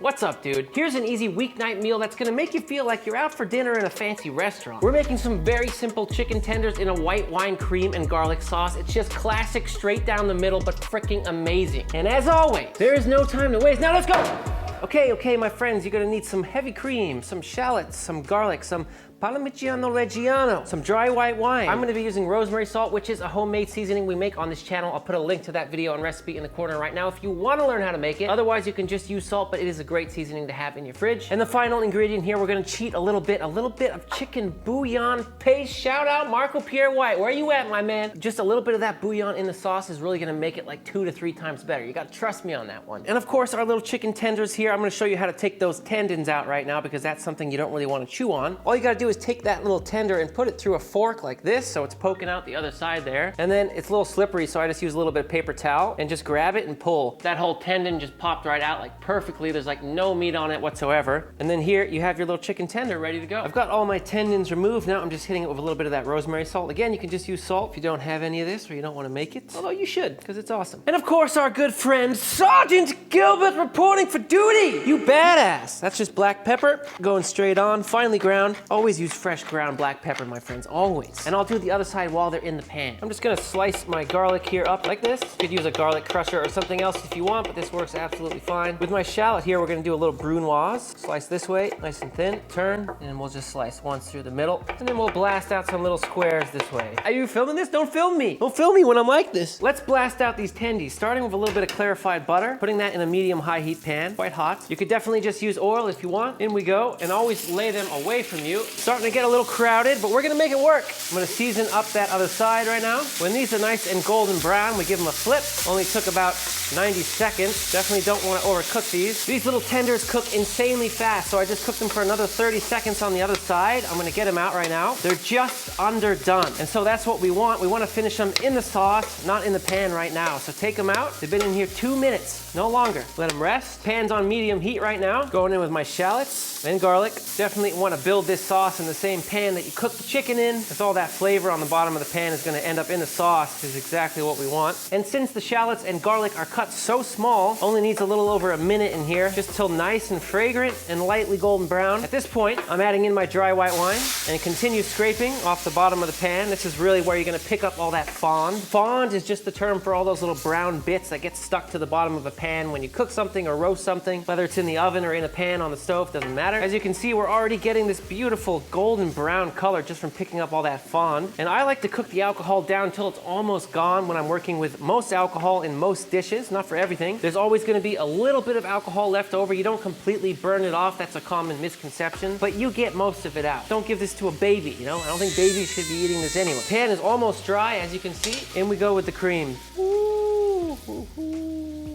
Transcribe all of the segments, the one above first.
What's up, dude? Here's an easy weeknight meal that's gonna make you feel like you're out for dinner in a fancy restaurant. We're making some very simple chicken tenders in a white wine cream and garlic sauce. It's just classic, straight down the middle, but freaking amazing. And as always, there is no time to waste. Now let's go! Okay, my friends, you're gonna need some heavy cream, some shallots, some garlic, some parmigiano reggiano, some dry white wine. I'm gonna be using rosemary salt, which is a homemade seasoning we make on this channel. I'll put a link to that video and recipe in the corner right now if you wanna learn how to make it. Otherwise, you can just use salt, but it is a great seasoning to have in your fridge. And the final ingredient here, we're gonna cheat a little bit of chicken bouillon paste. Shout out Marco Pierre White, where you at, my man? Just a little bit of that bouillon in the sauce is really gonna make it like 2 to 3 times better. You gotta trust me on that one. And of course, our little chicken tenders here, I'm gonna show you how to take those tendons out right now because that's something you don't really wanna chew on. All you gotta do is take that little tender and put it through a fork like this, so it's poking out the other side there. And then it's a little slippery, so I just use a little bit of paper towel and just grab it and pull. That whole tendon just popped right out like perfectly. There's like no meat on it whatsoever. And then here you have your little chicken tender ready to go. I've got all my tendons removed. Now I'm just hitting it with a little bit of that rosemary salt. Again, you can just use salt if you don't have any of this or you don't want to make it, although you should because it's awesome. And of course, our good friend Sergeant Gilbert reporting for duty. You badass. That's just black pepper going straight on, finely ground. Always use fresh ground black pepper, my friends, always. And I'll do the other side while they're in the pan. I'm just gonna slice my garlic here up like this. You could use a garlic crusher or something else if you want, but this works absolutely fine. With my shallot here, we're gonna do a little brunoise. Slice this way, nice and thin, turn, and we'll just slice once through the middle. And then we'll blast out some little squares this way. Are you filming this? Don't film me. Don't film me when I'm like this. Let's blast out these tendies, starting with a little bit of clarified butter, putting that in a medium-high heat pan, quite hot. You could definitely just use oil if you want. In we go, and always lay them away from you. Starting to get a little crowded, but we're gonna make it work. I'm gonna season up that other side right now. When these are nice and golden brown, we give them a flip. Only took about 90 seconds. Definitely don't wanna overcook these. These little tenders cook insanely fast, so I just cooked them for another 30 seconds on the other side. I'm gonna get them out right now. They're just underdone, and so that's what we want. We wanna finish them in the sauce, not in the pan right now. So take them out. They've been in here 2 minutes, no longer. Let them rest. Pan's on medium heat right now. Going in with my shallots and garlic. Definitely wanna build this sauce in the same pan that you cook the chicken in. That's all that flavor on the bottom of the pan is gonna end up in the sauce, is exactly what we want. And since the shallots and garlic are cut so small, only needs a little over a minute in here, just till nice and fragrant and lightly golden brown. At this point, I'm adding in my dry white wine and continue scraping off the bottom of the pan. This is really where you're gonna pick up all that fond. Fond is just the term for all those little brown bits that get stuck to the bottom of a pan when you cook something or roast something, whether it's in the oven or in a pan on the stove, doesn't matter. As you can see, we're already getting this beautiful golden brown color just from picking up all that fond. And I like to cook the alcohol down until it's almost gone when I'm working with most alcohol in most dishes, not for everything. There's always gonna be a little bit of alcohol left over. You don't completely burn it off. That's a common misconception, but you get most of it out. Don't give this to a baby, you know? I don't think babies should be eating this anyway. Pan is almost dry, as you can see. In we go with the cream. Ooh, ooh, ooh.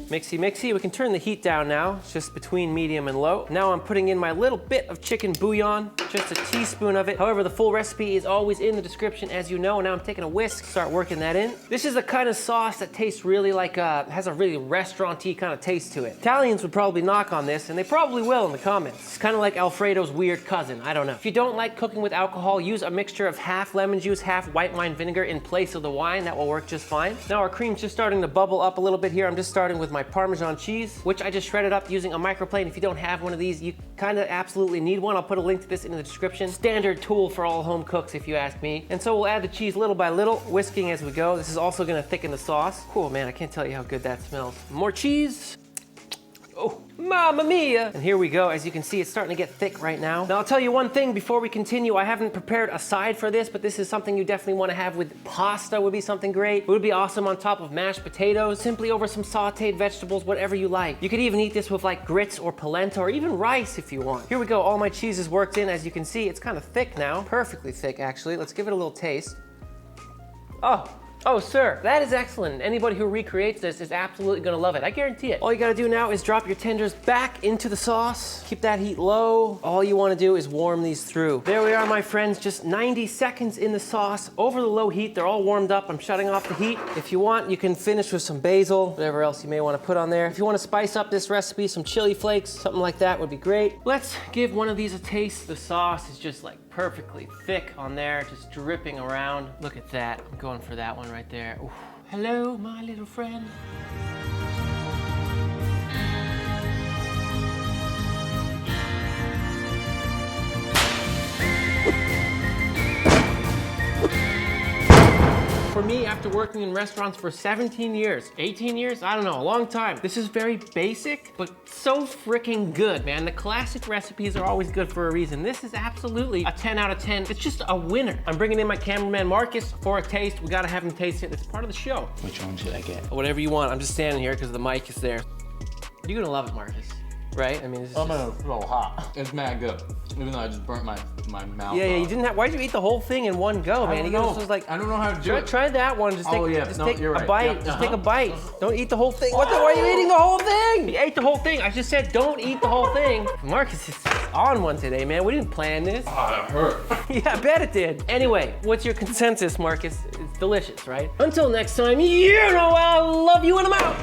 Mixy, mixy. We can turn the heat down now. It's just between medium and low. Now I'm putting in my little bit of chicken bouillon, just a teaspoon of it. However, the full recipe is always in the description, as you know. Now I'm taking a whisk, start working that in. This is the kind of sauce that tastes really like, has a really restaurant-y kind of taste to it. Italians would probably knock on this, and they probably will in the comments. It's kind of like Alfredo's weird cousin. I don't know. If you don't like cooking with alcohol, use a mixture of half lemon juice, half white wine vinegar in place of the wine. That will work just fine. Now our cream's just starting to bubble up a little bit here. I'm just starting with my Parmesan cheese, which I just shredded up using a microplane. If you don't have one of these, you kind of absolutely need one. I'll put a link to this in the description. Standard tool for all home cooks, if you ask me. And so we'll add the cheese little by little, whisking as we go. This is also gonna thicken the sauce. Oh man, I can't tell you how good that smells. More cheese. Oh, mamma mia! And here we go. As you can see, it's starting to get thick right now. Now, I'll tell you one thing before we continue. I haven't prepared a side for this, but this is something you definitely want to have with pasta. Would be something great. It would be awesome on top of mashed potatoes, simply over some sauteed vegetables, whatever you like. You could even eat this with like grits or polenta or even rice if you want. Here we go. All my cheese is worked in. As you can see, it's kind of thick now. Perfectly thick, actually. Let's give it a little taste. Oh, sir, that is excellent. Anybody who recreates this is absolutely gonna love it. I guarantee it. All you gotta do now is drop your tenders back into the sauce. Keep that heat low. All you wanna do is warm these through. There we are, my friends, just 90 seconds in the sauce over the low heat. They're all warmed up. I'm shutting off the heat. If you want, you can finish with some basil, whatever else you may wanna put on there. If you wanna spice up this recipe, some chili flakes, something like that would be great. Let's give one of these a taste. The sauce is just like perfectly thick on there, just dripping around. Look at that. I'm going for that one right there. Ooh. Hello, my little friend. For me, after working in restaurants for 17 years, 18 years, I don't know, a long time. This is very basic, but so freaking good, man. The classic recipes are always good for a reason. This is absolutely a 10 out of 10. It's just a winner. I'm bringing in my cameraman, Marcus, for a taste. We gotta have him taste it. It's part of the show. Which one should I get? Whatever you want. I'm just standing here because the mic is there. You're gonna love it, Marcus. Right? I mean, this is It's so hot. It's mad good. Even though I just burnt my mouth. Yeah, you didn't have. Why'd you eat the whole thing in one go, man? I don't know. Was like, I don't know how to do it. Try that one. Just take, you're a right. bite. Yep. Just take a bite. Don't eat the whole thing. What the? Why are you eating the whole thing? You ate the whole thing. I just said don't eat the whole thing. Marcus is on one today, man. We didn't plan this. Oh, that hurt. Yeah, I bet it did. Anyway, what's your consensus, Marcus? It's delicious, right? Until next time, you know I love you and I'm out.